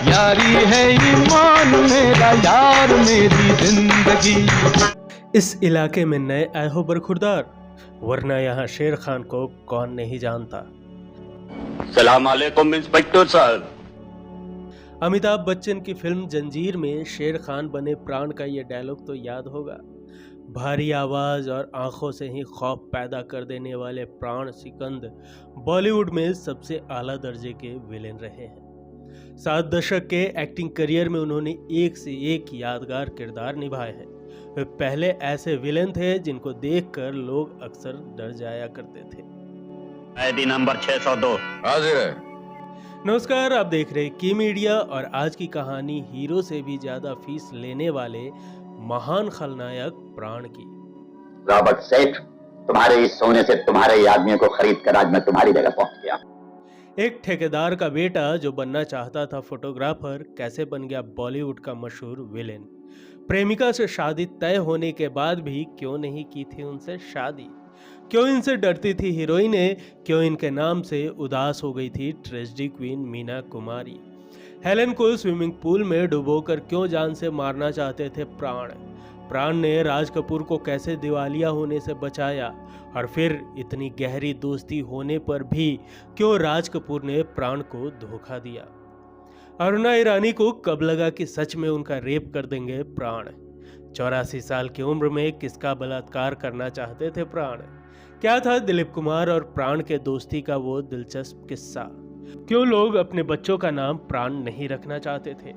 यारी है ईमान मेरा यार मेरी जिंदगी। इस इलाके में नए आए हो बरखुरदार, वरना यहाँ शेर खान को कौन नहीं जानता। सलाम अलैकुम इंस्पेक्टर साहब। अमिताभ बच्चन की फिल्म जंजीर में शेर खान बने प्राण का ये डायलॉग तो याद होगा। भारी आवाज और आंखों से ही खौफ पैदा कर देने वाले प्राण सिकंद बॉलीवुड में सबसे आला दर्जे के विलेन रहे हैं। 7 दशक के एक्टिंग करियर में उन्होंने एक से एक यादगार किरदार निभाए हैं। वे पहले ऐसे विलेन थे जिनको देखकर लोग अक्सर डर जाया करते थे। कैदी नंबर 602 हाजिर है। नमस्कार, आप देख रहे की मीडिया और आज की कहानी हीरो से भी ज्यादा फीस लेने वाले महान खलनायक प्राण की। रॉबर्ट सेठ, तुम्हारे इस सोने से तुम्हारे ही आदमियों को खरीद कर आज मैं तुम्हारी जगह पहुंच गया। एक ठेकेदार का बेटा जो बनना चाहता था फोटोग्राफर, कैसे बन गया बॉलीवुड का मशहूर विलेन। प्रेमिका से शादी तय होने के बाद भी क्यों नहीं की थी उनसे शादी, क्यों इनसे डरती थी हीरोइनें, क्यों इनके नाम से उदास हो गई थी tragedy queen Meena Kumari. Helen को स्विमिंग पूल में डुबोकर क्यों जान से मारना चाहते थे प्राण ने राज कपूर को कैसे दिवालिया होने से बचाया, और फिर इतनी गहरी दोस्ती होने पर भी क्यों राज कपूर ने प्राण को धोखा दिया। अरुणा ईरानी को कब लगा कि सच में उनका रेप कर देंगे प्राण। 84 साल की उम्र में किसका बलात्कार करना चाहते थे प्राण। क्या था दिलीप कुमार और प्राण के दोस्ती का वो दिलचस्प किस्सा। क्यों लोग अपने बच्चों का नाम प्राण नहीं रखना चाहते थे।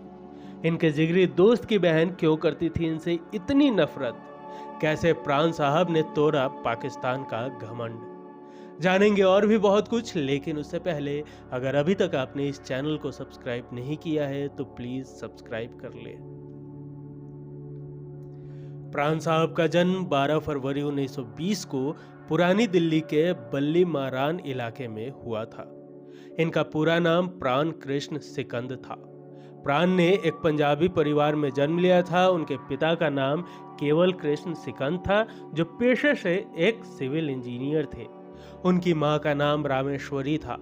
इनके जिगरी दोस्त की बहन क्यों करती थी इनसे इतनी नफरत। कैसे प्राण साहब ने तोड़ा पाकिस्तान का घमंड। जानेंगे और भी बहुत कुछ, लेकिन उससे पहले अगर अभी तक आपने इस चैनल को सब्सक्राइब नहीं किया है तो प्लीज सब्सक्राइब कर ले। प्राण साहब का जन्म 12 फरवरी 1920 को पुरानी दिल्ली के बल्ली मारान इलाके में हुआ था। इनका पूरा नाम प्राण कृष्ण सिकंद था। प्राण ने एक पंजाबी परिवार में जन्म लिया था। उनके पिता का नाम केवल कृष्ण सिकंद था, जो पेशे से एक सिविल इंजीनियर थे। उनकी मां का नाम रामेश्वरी था।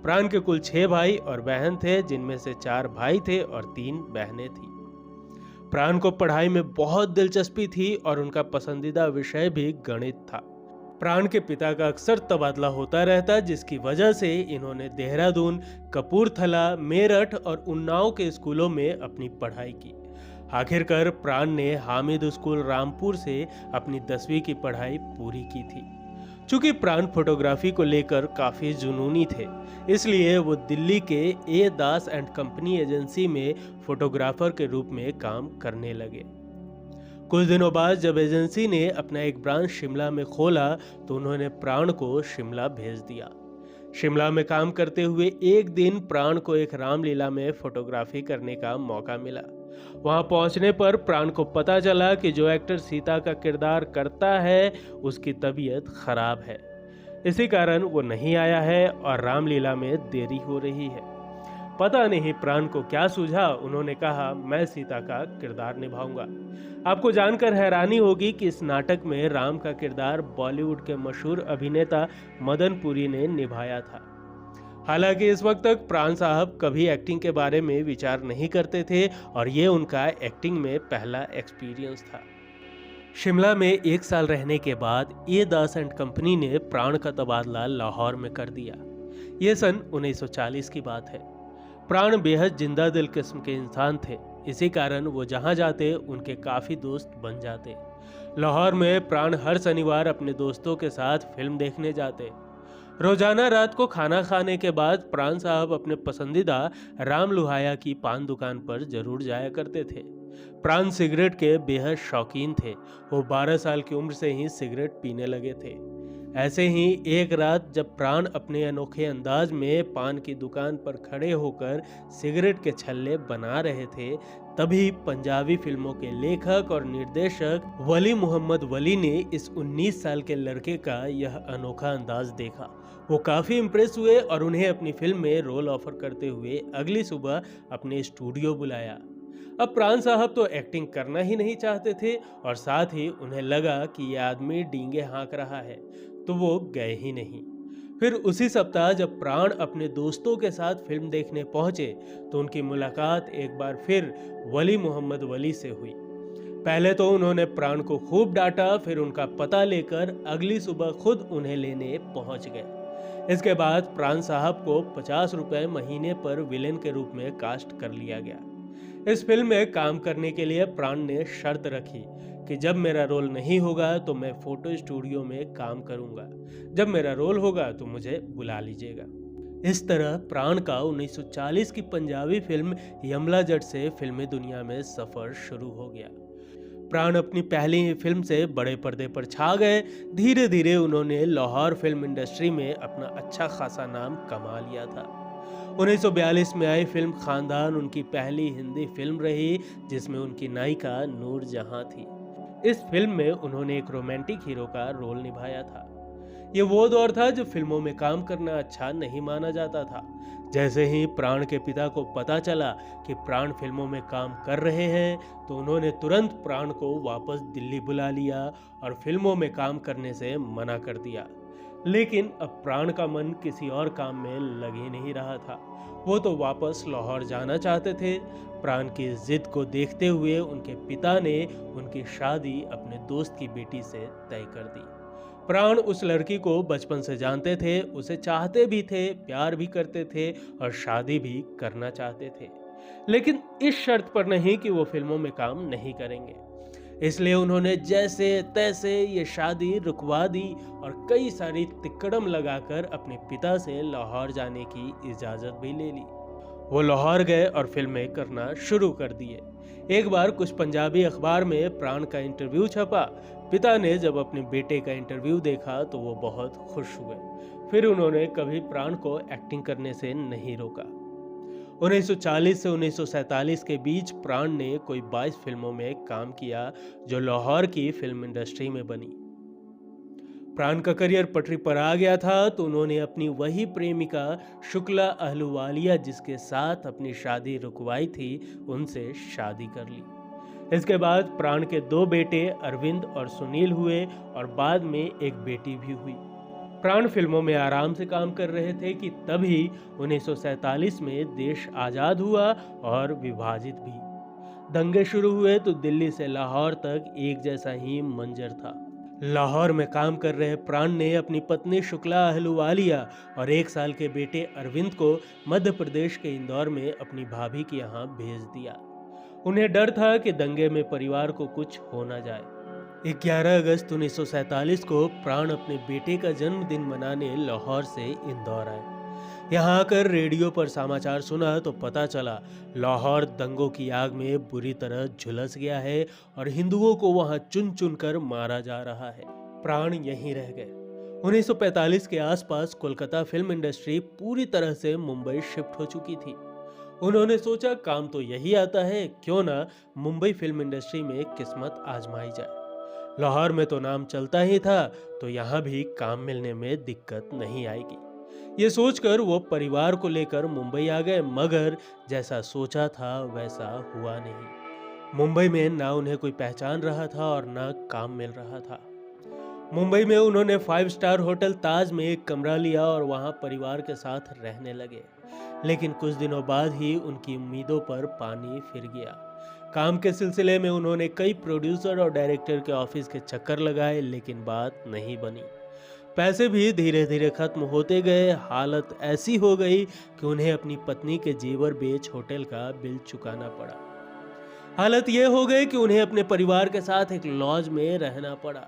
प्राण के कुल 6 भाई और बहन थे, जिनमें से 4 भाई थे और 3 बहनें थी। प्राण को पढ़ाई में बहुत दिलचस्पी थी और उनका पसंदीदा विषय भी गणित था। प्राण के पिता का अक्सर तबादला होता रहता, जिसकी वजह से इन्होंने देहरादून, कपूरथला, मेरठ और उन्नाव के स्कूलों में अपनी पढ़ाई की। आखिरकार प्राण ने हामिद स्कूल रामपुर से अपनी 10वीं की पढ़ाई पूरी की थी। चूंकि प्राण फोटोग्राफी को लेकर काफी जुनूनी थे, इसलिए वो दिल्ली के ए दास एंड कंपनी एजेंसी में फोटोग्राफर के रूप में काम करने लगे। कुछ दिनों बाद जब एजेंसी ने अपना एक ब्रांच शिमला में खोला तो उन्होंने प्राण को शिमला भेज दिया। शिमला में काम करते हुए एक दिन प्राण को एक रामलीला में फोटोग्राफी करने का मौका मिला। वहां पहुंचने पर प्राण को पता चला कि जो एक्टर सीता का किरदार करता है उसकी तबीयत खराब है। इसी कारण वो नहीं आया है और रामलीला में देरी हो रही है। पता नहीं प्राण को क्या सूझा, उन्होंने कहा मैं सीता का किरदार निभाऊंगा। आपको जानकर हैरानी होगी कि इस नाटक में राम का किरदार बॉलीवुड के मशहूर अभिनेता मदन पुरी ने निभाया था। हालांकि इस वक्त तक प्राण साहब कभी एक्टिंग के बारे में विचार नहीं करते थे और ये उनका एक्टिंग में पहला एक्सपीरियंस था। शिमला में 1 साल रहने के बाद ए दास एंड कंपनी ने प्राण का तबादला लाहौर में कर दिया। यह सन 1940 की बात है। प्राण बेहद जिंदा दिल किस्म के इंसान थे, इसी कारण वो जहां जाते उनके काफी दोस्त बन जाते। लाहौर में प्राण हर शनिवार अपने दोस्तों के साथ फिल्म देखने जाते। रोजाना रात को खाना खाने के बाद प्राण साहब अपने पसंदीदा राम लुहाया की पान दुकान पर जरूर जाया करते थे। प्राण सिगरेट के बेहद शौकीन थे। वो 12 साल की उम्र से ही सिगरेट पीने लगे थे। ऐसे ही एक रात जब प्राण अपने अनोखे अंदाज में पान की दुकान पर खड़े होकर सिगरेट के छल्ले बना रहे थे, तभी पंजाबी फिल्मों के लेखक और निर्देशक वली मोहम्मद वली ने इस 19 साल के लड़के का यह अनोखा अंदाज देखा। वो काफी इम्प्रेस हुए और उन्हें अपनी फिल्म में रोल ऑफर करते हुए अगली सुबह अपने स्टूडियो बुलाया। अब प्राण साहब तो एक्टिंग करना ही नहीं चाहते थे और साथ ही उन्हें लगा कि यह आदमी डींगे हाँक रहा है, तो वो गए ही नहीं। फिर उसी सप्ताह जब प्राण अपने दोस्तों के साथ फिल्म देखने पहुंचे तो उनकी मुलाकात एक बार फिर वली मोहम्मद वली से हुई। पहले तो उन्होंने प्राण को खूब डांटा, फिर उनका पता लेकर अगली सुबह खुद उन्हें लेने पहुंच गए। इसके बाद प्राण साहब को 50 रुपए महीने पर विलेन के रूप में कास्ट कर लिया गया। इस फिल्म में काम करने के लिए प्राण ने शर्त रखी कि जब मेरा रोल नहीं होगा तो मैं फोटो स्टूडियो में काम करूंगा, जब मेरा रोल होगा तो मुझे बुला लीजिएगा। इस तरह प्राण का 1940 की पंजाबी फिल्म यमला जट से फिल्मी दुनिया में सफर शुरू हो गया। प्राण अपनी पहली फिल्म से बड़े पर्दे पर छा गए। धीरे धीरे उन्होंने लाहौर फिल्म इंडस्ट्री में अपना अच्छा खासा नाम कमा लिया था। 1942 में आई फिल्म खानदान उनकी पहली हिंदी फिल्म रही, जिसमें उनकी नायिका नूर जहां थी। इस फिल्म में उन्होंने एक रोमांटिक हीरो का रोल निभाया था। ये वो दौर था जब फिल्मों में काम करना अच्छा नहीं माना जाता था। जैसे ही प्राण के पिता को पता चला कि प्राण फिल्मों में काम कर रहे हैं तो उन्होंने तुरंत प्राण को वापस दिल्ली बुला लिया और फिल्मों में काम करने से मना कर दिया। लेकिन अब प्राण का मन किसी और काम में लग ही नहीं रहा था। वो तो वापस लाहौर जाना चाहते थे। प्राण की जिद को देखते हुए उनके पिता ने उनकी शादी अपने दोस्त की बेटी से तय कर दी। प्राण उस लड़की को बचपन से जानते थे, उसे चाहते भी थे, प्यार भी करते थे और शादी भी करना चाहते थे, लेकिन इस शर्त पर नहीं कि वो फिल्मों में काम नहीं करेंगे। इसलिए उन्होंने जैसे तैसे ये शादी रुकवा दी और कई सारी तिकड़म लगाकर अपने पिता से लाहौर जाने की इजाजत भी ले ली। वो लाहौर गए और फिल्में करना शुरू कर दिए। एक बार कुछ पंजाबी अखबार में प्राण का इंटरव्यू छपा। पिता ने जब अपने बेटे का इंटरव्यू देखा तो वो बहुत खुश हुए। फिर उन्होंने कभी प्राण को एक्टिंग करने से नहीं रोका। 1940 से 1947 के बीच प्राण ने कोई 22 फिल्मों में काम किया जो लाहौर की फिल्म इंडस्ट्री में बनी। प्राण का करियर पटरी पर आ गया था तो उन्होंने अपनी वही प्रेमिका शुक्ला अहलुवालिया, जिसके साथ अपनी शादी रुकवाई थी, उनसे शादी कर ली। इसके बाद प्राण के 2 बेटे अरविंद और सुनील हुए और बाद में एक बेटी भी हुई। प्राण फिल्मों में आराम से काम कर रहे थे कि तभी 1947 में देश आजाद हुआ और विभाजित भी। दंगे शुरू हुए तो दिल्ली से लाहौर तक एक जैसा ही मंजर था। लाहौर में काम कर रहे प्राण ने अपनी पत्नी शुक्ला अहलुवालिया और 1 साल के बेटे अरविंद को मध्य प्रदेश के इंदौर में अपनी भाभी के यहाँ भेज दिया। उन्हें डर था कि दंगे में परिवार को कुछ हो न जाए। 11 अगस्त 1947 को प्राण अपने बेटे का जन्मदिन मनाने लाहौर से इंदौर आए। यहाँ आकर रेडियो पर समाचार सुना तो पता चला लाहौर दंगों की आग में बुरी तरह झुलस गया है और हिंदुओं को वहाँ चुन चुन कर मारा जा रहा है। प्राण यहीं रह गए। 1945 के आसपास कोलकाता फिल्म इंडस्ट्री पूरी तरह से मुंबई शिफ्ट हो चुकी थी। उन्होंने सोचा काम तो यही आता है, क्यों ना मुंबई फिल्म इंडस्ट्री में किस्मत आजमाई जाए। लाहौर में तो नाम चलता ही था तो यहाँ भी काम मिलने में दिक्कत नहीं आएगी। ये सोचकर वो परिवार को लेकर मुंबई आ गए, मगर जैसा सोचा था वैसा हुआ नहीं। मुंबई में ना उन्हें कोई पहचान रहा था और ना काम मिल रहा था। मुंबई में उन्होंने 5 स्टार होटल ताज में एक कमरा लिया और वहां परिवार के साथ रहने लगे। लेकिन कुछ दिनों बाद ही उनकी उम्मीदों पर पानी फिर गया। काम के सिलसिले में उन्होंने कई प्रोड्यूसर और डायरेक्टर के ऑफिस के चक्कर लगाए, लेकिन बात नहीं बनी। पैसे भी धीरे धीरे खत्म होते गए। हालत ऐसी हो गई कि उन्हें अपनी पत्नी के जेवर बेच होटल का बिल चुकाना पड़ा। हालत यह हो गई कि उन्हें अपने परिवार के साथ एक लॉज में रहना पड़ा,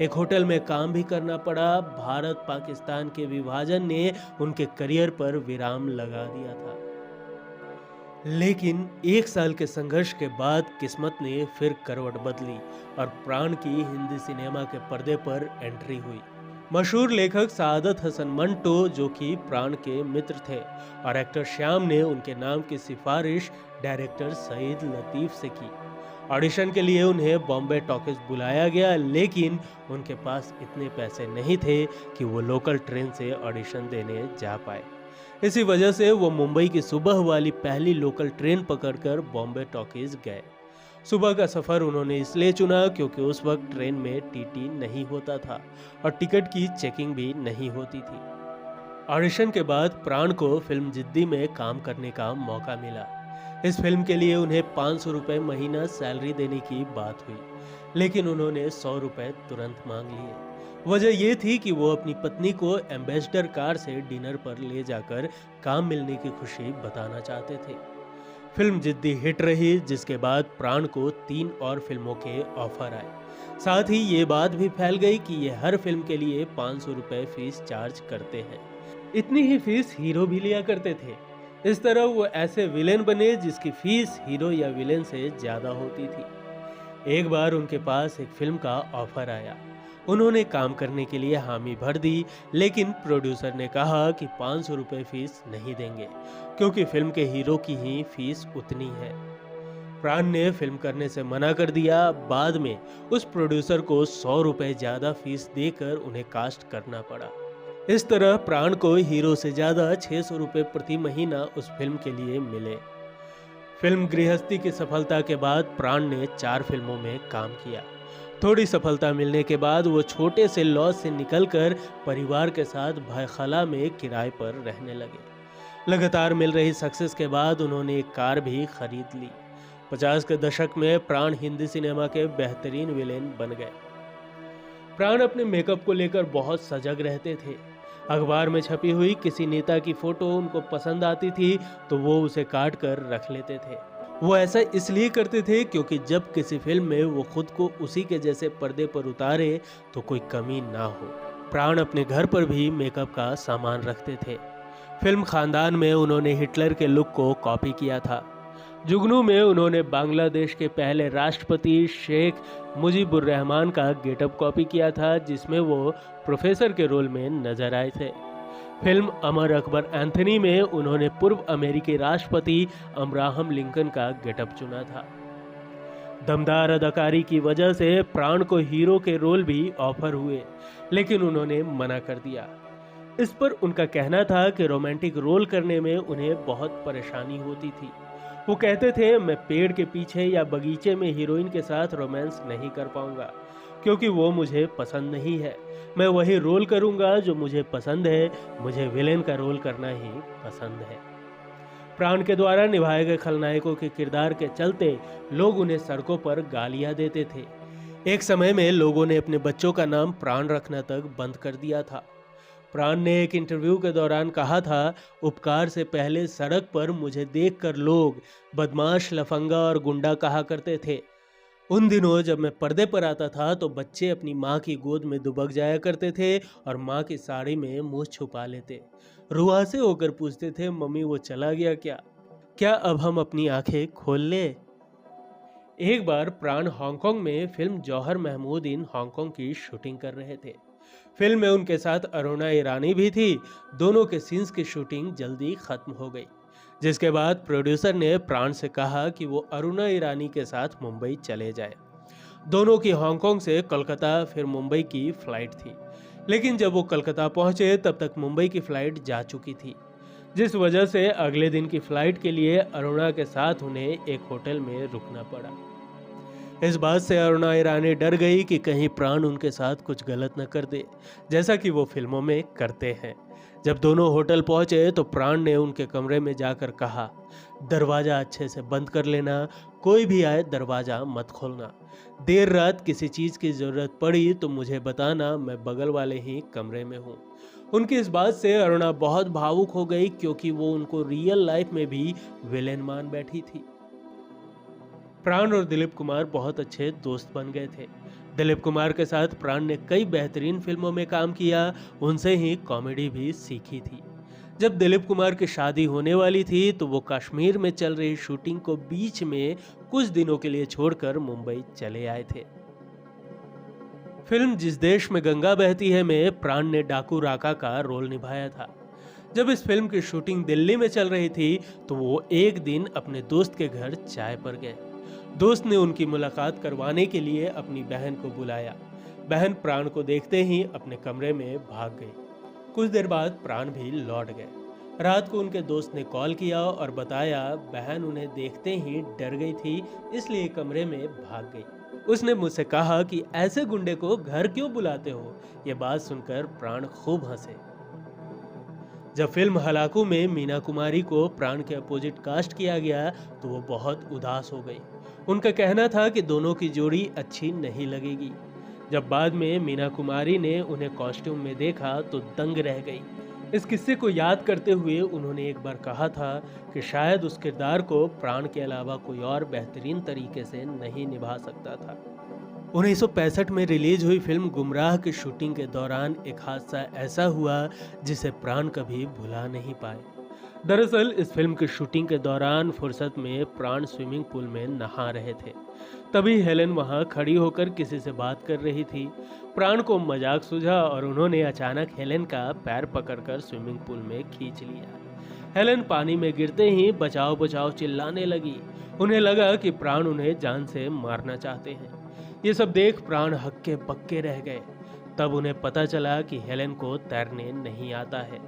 एक होटल में काम भी करना पड़ा। भारत पाकिस्तान के विभाजन ने उनके करियर पर विराम लगा दिया था। लेकिन 1 साल के संघर्ष के बाद किस्मत ने फिर करवट बदली और प्राण की हिंदी सिनेमा के पर्दे पर एंट्री हुई। मशहूर लेखक सादत हसन मंटो, जो कि प्राण के मित्र थे, और एक्टर श्याम ने उनके नाम की सिफारिश डायरेक्टर सईद लतीफ से की। ऑडिशन के लिए उन्हें बॉम्बे टॉकीज बुलाया गया, लेकिन उनके पास इतने पैसे नहीं थे कि वो लोकल ट्रेन से ऑडिशन देने जा पाए। इसी वजह से वो मुंबई की सुबह वाली पहली लोकल ट्रेन पकड़कर बॉम्बे टॉकीज गए। सुबह का सफर उन्होंने इसलिए चुना क्योंकि उस वक्त ट्रेन में टीटी नहीं होता था और टिकट की चेकिंग भी नहीं होती थी। ऑडिशन के बाद प्राण को फिल्म जिद्दी में काम करने का मौका मिला। इस फिल्म के लिए उन्हें 500 रुपये महीना सैलरी देने की बात हुई, लेकिन उन्होंने 100 रुपये तुरंत मांग लिए। वजह यह थी कि वो अपनी पत्नी को एम्बेसडर कार से डिनर पर ले जाकर काम मिलने की खुशी बताना चाहते थे। फिल्म जिद्दी हिट रही, जिसके बाद प्राण को 3 और फिल्मों के ऑफर आए। साथ ही ये बात भी फैल गई कि ये हर फिल्म के लिए 500 रुपये फीस चार्ज करते हैं। इतनी ही फीस हीरो भी लिया करते थे। इस तरह वो ऐसे विलेन बने जिसकी फीस हीरो या विलेन से ज्यादा होती थी। एक बार उनके पास एक फिल्म का ऑफर आया। उन्होंने काम करने के लिए हामी भर दी, लेकिन प्रोड्यूसर ने कहा कि 500 रुपये फीस नहीं देंगे, क्योंकि फिल्म के हीरो की ही फीस उतनी है। प्राण ने फिल्म करने से मना कर दिया। बाद में उस प्रोड्यूसर को 100 रुपये ज्यादा फीस देकर उन्हें कास्ट करना पड़ा। इस तरह प्राण को हीरो से ज्यादा 600 रुपये प्रति महीना उस फिल्म के लिए मिले। फिल्म गृहस्थी की सफलता के बाद प्राण ने 4 फिल्मों में काम किया। थोड़ी सफलता मिलने के बाद वो छोटे से लॉज से निकलकर परिवार के साथ भायखला में किराए पर रहने लगे। लगातार मिल रही सक्सेस के बाद उन्होंने एक कार भी खरीद ली। 50 के दशक में प्राण हिंदी सिनेमा के बेहतरीन विलेन बन गए। प्राण अपने मेकअप को लेकर बहुत सजग रहते थे। अखबार में छपी हुई किसी नेता की फोटो उनको पसंद आती थी तो वो उसे काट कर रख लेते थे। वो ऐसा इसलिए करते थे क्योंकि जब किसी फिल्म में वो खुद को उसी के जैसे पर्दे पर उतारे तो कोई कमी ना हो। प्राण अपने घर पर भी मेकअप का सामान रखते थे। फिल्म खानदान में उन्होंने हिटलर के लुक को कॉपी किया था। जुगनू में उन्होंने बांग्लादेश के पहले राष्ट्रपति शेख मुजीबुर रहमान का गेटअप कॉपी किया था, जिसमें वो प्रोफेसर के रोल में नजर आए थे। फिल्म अमर अकबर एंथनी में उन्होंने पूर्व अमेरिकी राष्ट्रपति अब्राहम लिंकन का गेटअप चुना था। दमदार अदाकारी की वजह से प्राण को हीरो के रोल भी ऑफर हुए, लेकिन उन्होंने मना कर दिया। इस पर उनका कहना था कि रोमांटिक रोल करने में उन्हें बहुत परेशानी होती थी। वो कहते थे, मैं पेड़ के पीछे या बगीचे में हीरोइन के साथ रोमांस नहीं कर पाऊंगा, क्योंकि वो मुझे पसंद नहीं है। मैं वही रोल करूंगा जो मुझे पसंद है। मुझे विलेन का रोल करना ही पसंद है। प्राण के द्वारा निभाए गए खलनायकों के किरदार के चलते लोग उन्हें सड़कों पर गालियां देते थे। एक समय में लोगों ने अपने बच्चों का नाम प्राण रखना तक बंद कर दिया था। प्राण ने एक इंटरव्यू के दौरान कहा था, उपकार से पहले सड़क पर मुझे देखकर लोग बदमाश, लफंगा और गुंडा कहा करते थे। उन दिनों जब मैं पर्दे पर आता था तो बच्चे अपनी माँ की गोद में दुबक जाया करते थे और माँ की साड़ी में मुंह छुपा लेते। रुआसे होकर पूछते थे, मम्मी वो चला गया क्या अब हम अपनी आंखें खोल ले? एक बार प्राण हांगकांग में film Johar Mehmood in Hong Kong की शूटिंग कर रहे थे। फिल्म में उनके साथ अरुणा ईरानी भी थी। दोनों के सीन्स की शूटिंग जल्दी खत्म हो गई, जिसके बाद प्रोड्यूसर ने प्राण से कहा कि वो अरुणा ईरानी के साथ मुंबई चले जाए। दोनों की हांगकांग से कोलकाता फिर मुंबई की फ्लाइट थी, लेकिन जब वो कोलकाता पहुंचे तब तक मुंबई की फ्लाइट जा चुकी थी, जिस वजह से अगले दिन की फ्लाइट के लिए अरुणा के साथ उन्हें एक होटल में रुकना पड़ा। इस बात से अरुणा ईरानी डर गई कि कहीं प्राण उनके साथ कुछ गलत न कर दे, जैसा कि वो फिल्मों में करते हैं। जब दोनों होटल पहुंचे तो प्राण ने उनके कमरे में जाकर कहा, दरवाजा अच्छे से बंद कर लेना, कोई भी आए दरवाजा मत खोलना। देर रात किसी चीज की जरूरत पड़ी तो मुझे बताना, मैं बगल वाले ही कमरे में हूँ। उनकी इस बात से अरुणा बहुत भावुक हो गई, क्योंकि वो उनको रियल लाइफ में भी विलेन मान बैठी थी। प्राण और दिलीप कुमार बहुत अच्छे दोस्त बन गए थे। दिलीप कुमार के साथ प्राण ने कई बेहतरीन फिल्मों में काम किया, उनसे ही कॉमेडी भी सीखी थी। जब दिलीप कुमार की शादी होने वाली थी तो वो कश्मीर में चल रही शूटिंग को बीच में कुछ दिनों के लिए छोड़कर मुंबई चले आए थे। फिल्म जिस देश में गंगा बहती है में प्राण ने डाकू राका का रोल निभाया था। जब इस फिल्म की शूटिंग दिल्ली में चल रही थी तो वो एक दिन अपने दोस्त के घर चाय पर गए। दोस्त ने उनकी मुलाकात करवाने के लिए अपनी बहन को बुलाया। बहन प्राण को देखते ही अपने कमरे में भाग गई। कुछ देर बाद प्राण भी लौट गए। रात को उनके दोस्त ने कॉल किया और बताया बहन उन्हें देखते ही डर गई थी, इसलिए कमरे में भाग गई। उसने मुझसे कहा कि ऐसे गुंडे को घर क्यों बुलाते हो। यह बात सुनकर प्राण खूब हंसे। जब फिल्म हलाकू में मीना कुमारी को प्राण के अपोजिट कास्ट किया गया तो वो बहुत उदास हो गई। उनका कहना था कि दोनों की जोड़ी अच्छी नहीं लगेगी। जब बाद में मीना कुमारी ने उन्हें कॉस्ट्यूम में देखा तो दंग रह गई। इस किस्से को याद करते हुए उन्होंने एक बार कहा था कि शायद उस किरदार को प्राण के अलावा कोई और बेहतरीन तरीके से नहीं निभा सकता था। 1965 में रिलीज हुई फिल्म गुमराह की शूटिंग के दौरान एक हादसा ऐसा हुआ जिसे प्राण कभी भुला नहीं पाए। दरअसल इस फिल्म की शूटिंग के दौरान फुर्सत में प्राण स्विमिंग पूल में नहा रहे थे। तभी हेलेन वहां खड़ी होकर किसी से बात कर रही थी। प्राण को मजाक सूझा और उन्होंने अचानक हेलेन का पैर पकड़कर स्विमिंग पूल में खींच लिया। हेलेन पानी में गिरते ही बचाओ बचाओ चिल्लाने लगी। उन्हें लगा कि प्राण उन्हें जान से मारना चाहते हैं। ये सब देख प्राण हक्के बक्के रह गए। तब उन्हें पता चला कि हेलेन को तैरने नहीं आता है।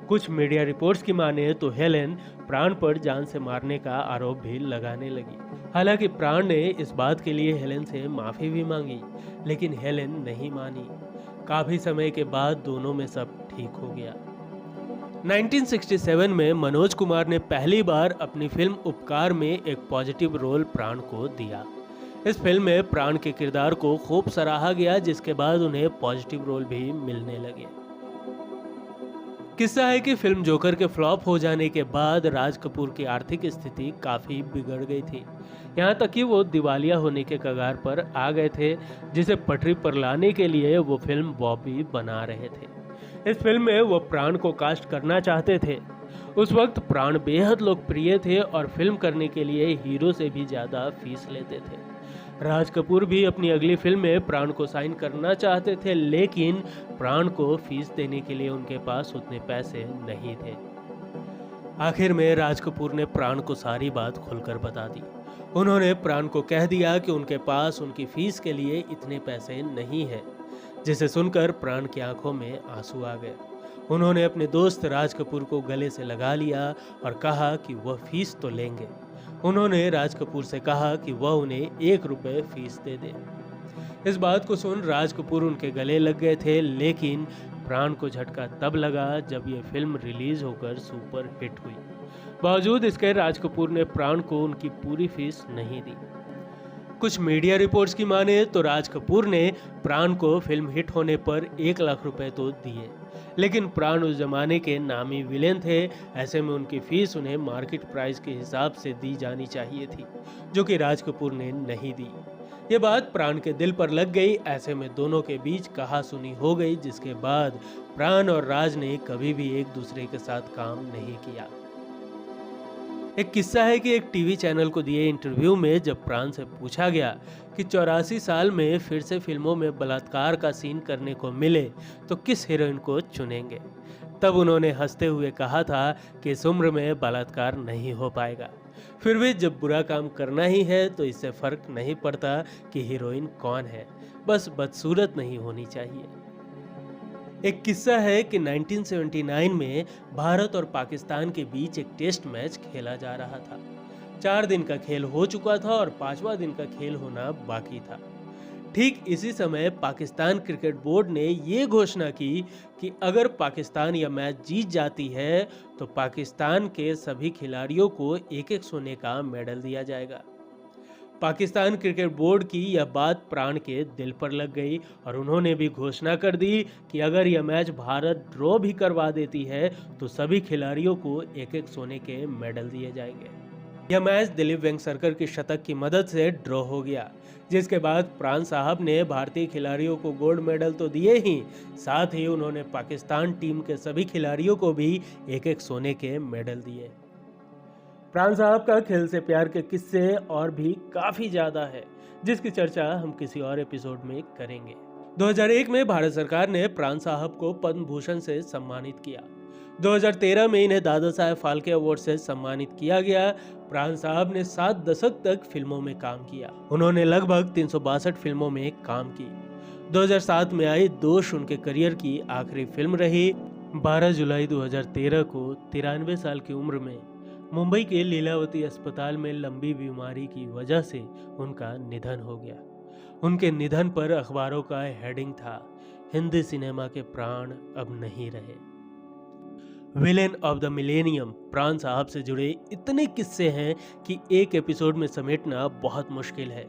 कुछ मीडिया रिपोर्ट्स की माने तो हेलेन प्राण पर जान से मारने का आरोप भी लगाने लगी। हालांकि प्राण ने इस बात के लिए हेलेन से माफी भी मांगी, लेकिन हेलेन नहीं मानी। काफी समय के बाद दोनों में सब ठीक हो गया। 1967 में मनोज कुमार ने पहली बार अपनी फिल्म उपकार में एक पॉजिटिव रोल प्राण को दिया। इस फिल्म में प्राण के किरदार को खूब सराहा गया, जिसके बाद उन्हें पॉजिटिव रोल भी मिलने लगे। किस्सा है कि फिल्म जोकर के फ्लॉप हो जाने के बाद राज कपूर की आर्थिक स्थिति काफी बिगड़ गई थी। यहाँ तक कि वो दिवालिया होने के कगार पर आ गए थे, जिसे पटरी पर लाने के लिए वो फिल्म बॉबी बना रहे थे। इस फिल्म में वो प्राण को कास्ट करना चाहते थे। उस वक्त प्राण बेहद लोकप्रिय थे और फिल्म करने के लिए हीरो से भी ज्यादा फीस लेते थे। राज कपूर भी अपनी अगली फिल्म में प्राण को साइन करना चाहते थे, लेकिन प्राण को फीस देने के लिए उनके पास उतने पैसे नहीं थे। आखिर में राज कपूर ने प्राण को सारी बात खुलकर बता दी। उन्होंने प्राण को कह दिया कि उनके पास उनकी फीस के लिए इतने पैसे नहीं है, जिसे सुनकर प्राण की आंखों में आंसू आ गए। उन्होंने अपने दोस्त राज कपूर को गले से लगा लिया और कहा कि वह फीस तो लेंगे। उन्होंने राज कपूर से कहा कि वह उन्हें 1 रुपये फीस दे दे। इस बात को सुन राज कपूर उनके गले लग गए थे, लेकिन प्राण को झटका तब लगा जब यह फिल्म रिलीज होकर सुपर हिट हुई। बावजूद इसके राज कपूर ने प्राण को उनकी पूरी फीस नहीं दी। कुछ मीडिया रिपोर्ट्स की माने तो राज कपूर ने प्राण को फिल्म हिट होने पर 1 लाख रुपए तो दिए, लेकिन प्राण उस जमाने के नामी विलेन थे। ऐसे में उनकी फीस उन्हें मार्केट प्राइस के हिसाब से दी जानी चाहिए थी, जो कि राज कपूर ने नहीं दी। ये बात प्राण के दिल पर लग गई। ऐसे में दोनों के बीच कहासुनी हो गई, जिसके बाद प्राण और राज ने कभी भी एक दूसरे के साथ काम नहीं किया। एक किस्सा है कि एक टीवी चैनल को दिए इंटरव्यू में जब प्राण से पूछा गया कि 84 साल में फिर से फिल्मों में बलात्कार का सीन करने को मिले तो किस हीरोइन को चुनेंगे, तब उन्होंने हंसते हुए कहा था कि इस उम्र में बलात्कार नहीं हो पाएगा। फिर भी जब बुरा काम करना ही है तो इससे फर्क नहीं पड़ता कि हीरोइन कौन है, बस बदसूरत नहीं होनी चाहिए। एक किस्सा है कि 1979 में भारत और पाकिस्तान के बीच एक टेस्ट मैच खेला जा रहा था। 4 दिन का खेल हो चुका था और 5वां दिन का खेल होना बाकी था। ठीक इसी समय पाकिस्तान क्रिकेट बोर्ड ने ये घोषणा की कि अगर पाकिस्तान यह मैच जीत जाती है तो पाकिस्तान के सभी खिलाड़ियों को 1-1 सोने का मेडल दिया जाएगा। पाकिस्तान क्रिकेट बोर्ड की यह बात प्राण के दिल पर लग गई और उन्होंने भी घोषणा कर दी कि अगर यह मैच भारत ड्रॉ भी करवा देती है तो सभी खिलाड़ियों को 1-1 सोने के मेडल दिए जाएंगे। यह मैच दिलीप वेंगसरकर की शतक की मदद से ड्रॉ हो गया, जिसके बाद प्राण साहब ने भारतीय खिलाड़ियों को गोल्ड मेडल तो दिए ही, साथ ही उन्होंने पाकिस्तान टीम के सभी खिलाड़ियों को भी 1-1 सोने के मेडल दिए। प्राण साहब का खेल से प्यार के किस्से और भी काफी ज्यादा है, जिसकी चर्चा हम किसी और एपिसोड में करेंगे। 2001 में भारत सरकार ने प्राण साहब को पद्म भूषण से सम्मानित किया। 2013 में इन्हें दादा साहेब फाल्के अवार्ड से सम्मानित किया गया। प्राण साहब ने 7 दशक तक फिल्मों में काम किया। उन्होंने लगभग 362 फिल्मों में काम की। 2007 में आई दोष उनके करियर की आखिरी फिल्म रही। 12 जुलाई 2013 को 93 साल की उम्र में मुंबई के लीलावती अस्पताल में लंबी बीमारी की वजह से उनका निधन हो गया। उनके निधन पर अखबारों का हेडिंग था, हिंदी सिनेमा के प्राण अब नहीं रहे। विलेन ऑफ द मिलेनियम प्राण साहब से जुड़े इतने किस्से हैं कि एक एपिसोड में समेटना बहुत मुश्किल है,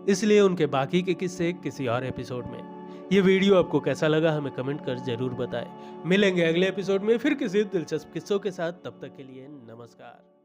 इसलिए उनके बाकी के किस्से किसी और एपिसोड में। ये वीडियो आपको कैसा लगा हमें कमेंट कर जरूर बताएं। मिलेंगे अगले एपिसोड में फिर किसी दिलचस्प किस्सों के साथ, तब तक के लिए नमस्कार।